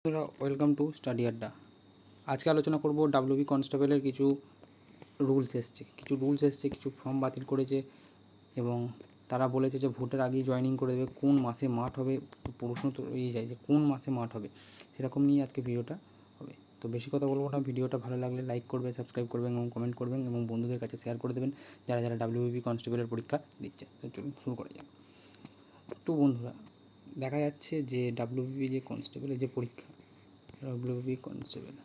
বন্ধুরা, welcome to study আড্ডা। আজকে আলোচনা করব ডাব্লিউবি কনস্টেবলের কিছু রুলস এসছে, কিছু ফর্ম বাতিল করেছে এবং তারা বলেছে যে ভোটের আগেই জয়েনিং করে দেবে। কোন মাসে মাঠ হবে, প্রশ্ন তো এই যায় যে কোন মাসে মাঠ হবে, সেরকম নিয়ে আজকে ভিডিওটা হবে। তো বেশি কথা বলবো না, ভিডিওটা ভালো লাগলে লাইক করবে, সাবস্ক্রাইব করবেন এবং কমেন্ট করবেন এবং বন্ধুদের কাছে শেয়ার করে দেবেন যারা যারা ডাব্লিউবি কনস্টেবলের পরীক্ষা দিচ্ছে। তো চলুন শুরু করা যাক। তো বন্ধুরা, দেখা যাচ্ছে যে ডাব্লিউবি যে কনস্টেবলের যে পরীক্ষা, ডাব্লিউবি কনস্টেবল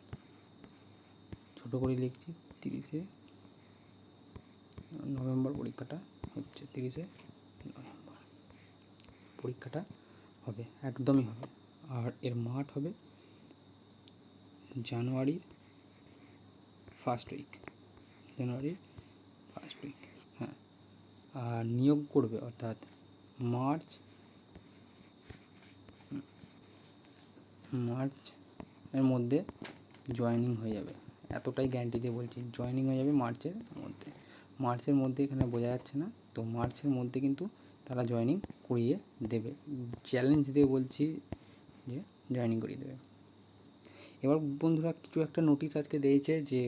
ছোটো করে লিখছি 30শে নভেম্বর পরীক্ষাটা হচ্ছে। 30শে নভেম্বর পরীক্ষাটা হবে, একদমই হবে। আর এর মাঠ হবে জানুয়ারির ফার্স্ট উইক, হ্যাঁ। আর নিয়োগ করবে অর্থাৎ মার্চ এর মধ্যে জয়েনিং হয়ে যাবে, এতটাই গ্যারান্টি দিয়ে বলছি। জয়েনিং হয়ে যাবে মার্চের মধ্যে এখানে বোঝা যাচ্ছে না, তো মার্চের মধ্যে কিন্তু তারা জয়েনিং করিয়ে দেবে। চ্যালেঞ্জ দিয়ে বলছি যে জয়েনিং করিয়ে দেবে। এবার বন্ধুরা, কিছু একটা নোটিশ আজকে দিয়েছে যে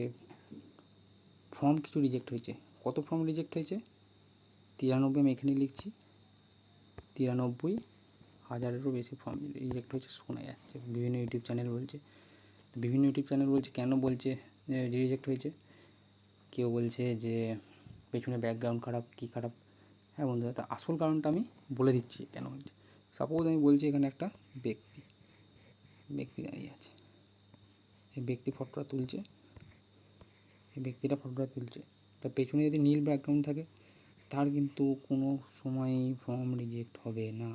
ফর্ম কিছু রিজেক্ট হয়েছে। কত ফর্ম রিজেক্ট হয়েছে? 93, আমি এখানেই লিখছি, 93,000-এরও বেশি ফর্ম রিজেক্ট হয়েছে শোনা যাচ্ছে। বিভিন্ন ইউটিউব চ্যানেল বলছে কেন বলছে যে রিজেক্ট হয়েছে। কেউ বলছে যে পেছনে ব্যাকগ্রাউন্ড খারাপ, কী খারাপ। হ্যাঁ বন্ধুরা, তা আসল কারণটা আমি বলে দিচ্ছি কেন হয়েছে। সাপোজ আমি বলছি এখানে একটা ব্যক্তি দাঁড়িয়ে আছে, এই ব্যক্তিটা ফটোটা তুলছে, তার পেছনে যদি নীল ব্যাকগ্রাউন্ড থাকে তার কিন্তু কোনো সময়ই ফর্ম রিজেক্ট হবে না,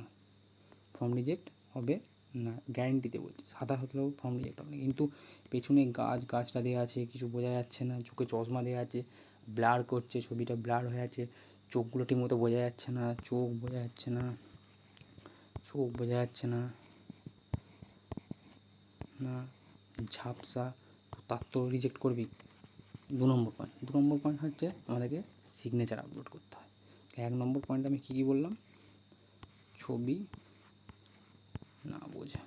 গ্যারেন্টিতে বলছি। সাদা হলেও ফর্ম রিজেক্ট হবে না, কিন্তু পেছনে গাছটা দেওয়া আছে, কিছু বোঝা যাচ্ছে না, চোখে চশমা দেওয়া আছে, ব্লার করছে, ছবিটা ব্লার হয়ে আছে, চোখগুলো ঠিক মতো বোঝা যাচ্ছে না, চোখ বোঝা যাচ্ছে না ঝাপসা, তার তো রিজেক্ট করবি। 2 নম্বর পয়েন্ট হচ্ছে আমাদেরকে সিগনেচার আপলোড করতে হয়। 1 নম্বর পয়েন্ট আমি কী বললাম? ছবি না বোঝা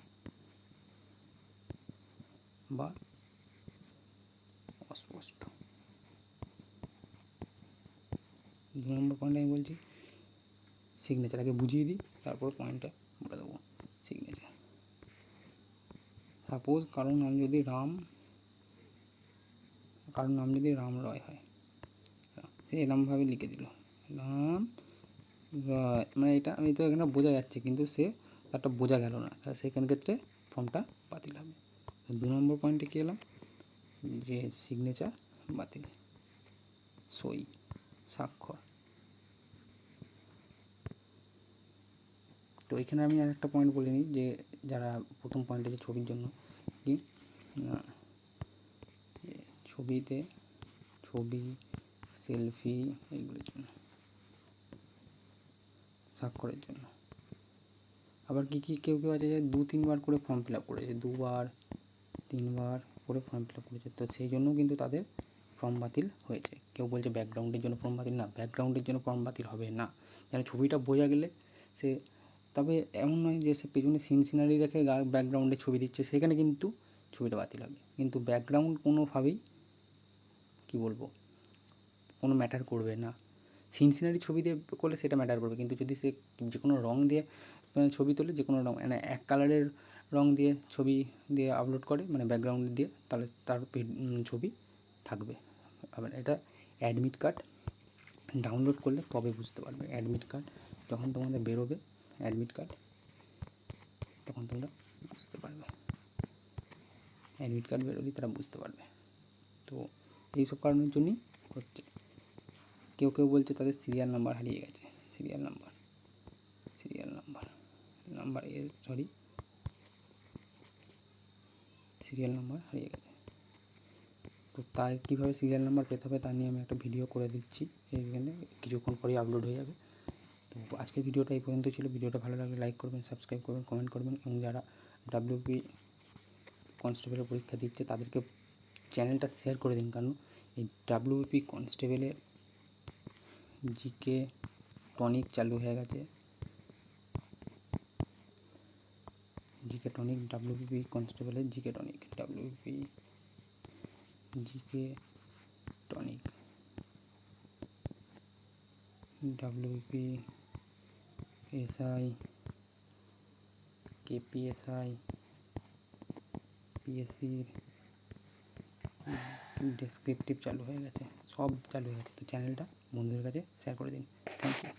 বা অস্পষ্ট। 2 নম্বর পয়েন্ট আমি বলছি সিগনেচার, আগে বুঝিয়ে দিই তারপর পয়েন্টটা বলে দেবো। সিগনেচার, সাপোজ কারোর নাম যদি রাম রয় হয়, সে এরমভাবে লিখে দিল রাম রয়, মানে এটা আমি তো এখানে বোঝা যাচ্ছে কিন্তু সে তারটা বোঝা গেল না, তাহলে সেখান ক্ষেত্রে ফর্মটা বাতিল হবে। 2 নম্বর পয়েন্টে কী এলাম যে সিগনেচার বাতিল, সই, স্বাক্ষর। তো এখানে আমি আর একটা পয়েন্ট বলে নিই যে যারা প্রথম পয়েন্টে যে ছবির জন্য কি ছবি, সেলফি, এইগুলোর জন্য, স্বাক্ষরের জন্য। আবার কেউ আছে যে 2-3 বার করে ফর্ম ফিল আপ করেছে, 2-3বার করে ফর্ম ফিল আপ করেছে, তো সেই জন্য কিন্তু তাদের ফর্ম বাতিল হয়েছে। কেউ বলছে ব্যাকগ্রাউন্ডের জন্য ফর্ম বাতিল, না, ব্যাকগ্রাউন্ডের জন্য ফর্ম বাতিল হবে না। যেন ছবিটা বোঝা গেলে সে, তবে এমন নয় যে সে পেছনে সিনারি দেখে ব্যাকগ্রাউন্ডে ছবি দিচ্ছে, সেখানে কিন্তু ছবিটা বাতিল হবে। কিন্তু ব্যাকগ্রাউন্ড কোনোভাবেই কোনো ম্যাটার করবে না। সিনারি ছবি দিয়ে করলে সেটা ম্যাটার করবে, কিন্তু যদি সে যে কোনো রঙ দিয়ে ছবি তোলে, যে কোনো রঙ মানে এক কালারের রঙ দিয়ে ছবি দিয়ে আপলোড করে, মানে ব্যাকগ্রাউন্ড দিয়ে, তাহলে তার ছবি থাকবে। আবার এটা অ্যাডমিট কার্ড ডাউনলোড করলে তবে বুঝতে পারবে। অ্যাডমিট কার্ড যখন তোমাদের বেরোবে, তখন তোমরা বুঝতে পারবে। অ্যাডমিট কার্ড বেরোলেই তারা বুঝতে পারবে। তো এইসব কারণের জন্যই হচ্ছে। কেউ বলছে তাদের সিরিয়াল নাম্বার হারিয়ে গেছে, সিরিয়াল নাম্বার হারিয়ে গেছে। তো তাই কীভাবে সিরিয়াল নাম্বার পেতে হবে তা নিয়ে আমি একটা ভিডিও করে দিচ্ছি, এইখানে কিছুক্ষণ পরেই আপলোড হয়ে যাবে। তো আজকের ভিডিওটা এই পর্যন্ত ছিল। ভিডিওটা ভালো লাগলে লাইক করবেন, সাবস্ক্রাইব করবেন, কমেন্ট করবেন এবং যারা ডাব্লিউবি কনস্টেবলের পরীক্ষা দিচ্ছে তাদেরকে চ্যানেলটা শেয়ার করে দিন, কারণ এই ডাব্লিউবি কনস্টেবলের জিকে টনিক চালু হয়ে গেছে। জিকে টনিক, ডাব্লিউবিপি কনস্টেবলের GK tonic, WBP GK tonic, WBP SI, KP SI, পিএসসির ডেসক্রিপটিভ চালু হয়ে গেছে, সব চালু হয়ে গেছে। তো চ্যানেলটা বন্ধুদের কাছে শেয়ার করে দিন। Thank you.